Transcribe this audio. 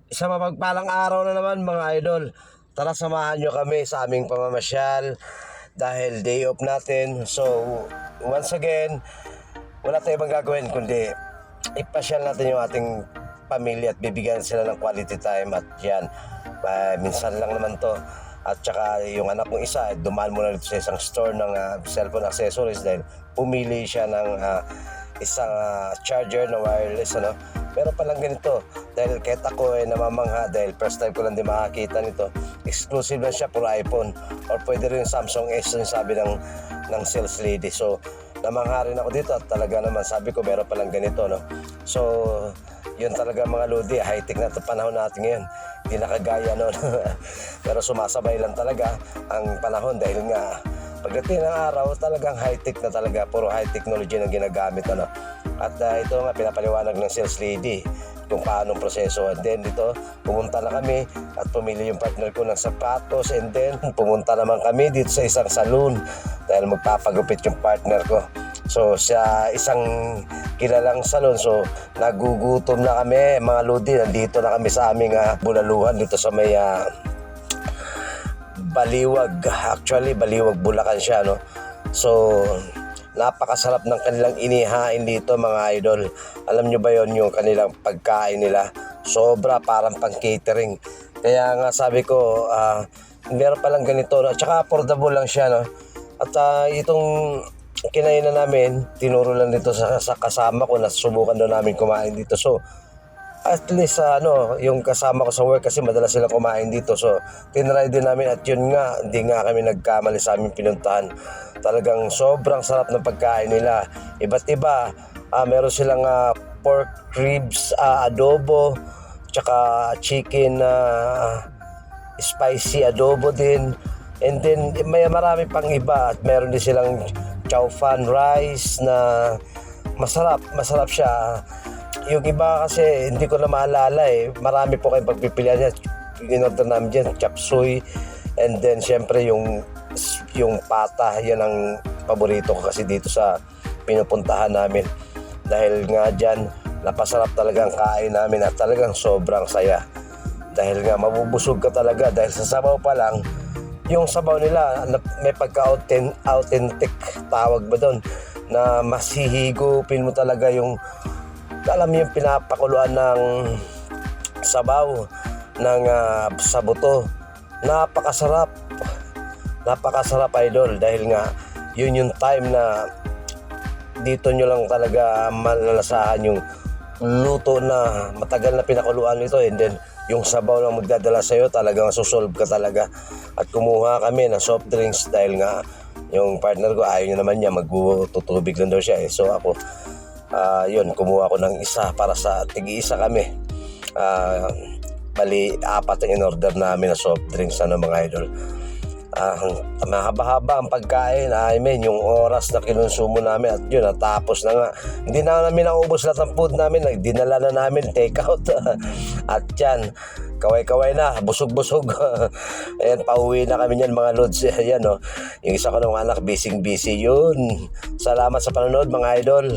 Isang mapagpalang araw na naman mga idol. Tara samahan nyo kami sa aming pamamasyal dahil day off natin. So once again, wala tayong ibang gagawin kundi ipasyal natin yung ating pamilya at bibigyan sila ng quality time. At yan, minsan lang naman to. At saka yung anak kong isa, dumaan muna dito sa isang store ng cellphone accessories dahil pumili siya ng isang charger na wireless, ano. Pero palang ganito, dahil kahit ako ay namamangha dahil first time ko lang din makakita nito, exclusive lang siya for iPhone or pwede rin Samsung S yung sabi ng sales lady. So namangha rin ako dito at talaga naman sabi ko meron palang ganito, no. So yun talaga mga lodi, high-tech na ito panahon natin ngayon, hindi nakagaya noon. Pero sumasabay lang talaga ang panahon dahil nga pagdating ng araw talagang high-tech na talaga, puro high technology na ginagamit, ano. At ito nga pinapaliwanag ng sales lady kung paano proseso. And then dito pumunta na kami at pumili yung partner ko ng sapatos, and then pumunta naman kami dito sa isang saloon dahil magpapagupit yung partner ko. So sa isang kilalang salon, so nagugutom na kami mga lodi. Nandito na kami sa aming bulaluhan dito sa may Baliwag. Actually Baliwag, Bulacan siya, no. So napakasarap ng kanilang inihain dito mga idol. Alam nyo ba yon, yung kanilang pagkain nila? Sobra, parang pang catering. Kaya nga sabi ko, meron palang ganito, no? At saka affordable lang siya, no? At itong kinain na namin, tinuro lang dito sa kasama ko na subukan daw namin kumain dito. So at least yung kasama ko sa work kasi madalas silang kumain dito. So tinry din namin at yun nga, hindi nga kami nagkamali sa aming pinuntahan. Talagang sobrang sarap ng pagkain nila. Iba't iba. Meron silang pork ribs, adobo, tsaka chicken spicy adobo din. And then may marami pang iba at meron din silang chow fan rice na masarap siya. Yung iba kasi hindi ko na maalala eh. Marami po kayong pagpipilian niya. In-order namin dyan, chop suey. And then syempre yung pata, yan ang paborito ko kasi dito sa pinupuntahan namin. Dahil nga dyan, napasarap talagang kain namin at talagang sobrang saya. Dahil nga mabubusog ka talaga dahil sa sabaw pa lang, yung sabaw nila may pagka-authentic, tawag ba doon, na masihigupin mo talaga yung, alam mo yung pinapakuluan ng sabaw ng sa buto. Napakasarap idol dahil nga yun yung time na dito nyo lang talaga malalasahan yung luto na matagal na pinakuluan nito, and then yung sabaw lang magdadala sa'yo, talagang susolve ka talaga. At kumuha kami ng soft drinks dahil nga yung partner ko ayaw niya naman niya, magtutubig lang daw siya eh. So ako yun, kumuha ko ng isa para sa tig-isa kami. Bali, 4 ang in-order namin na soft drinks, mga idol. Mahaba-haba ang pagkain. Yung oras na kinonsumo namin at yun, natapos na nga. Hindi na namin naubos lahat ng food namin. Dinala na namin, take out. At yan, kaway-kaway na, busog-busog. Ayan, pauwi na kami niyan mga lods. Ayan, no? Yung isa ko ng anak, busy yun. Salamat sa panonood mga idol.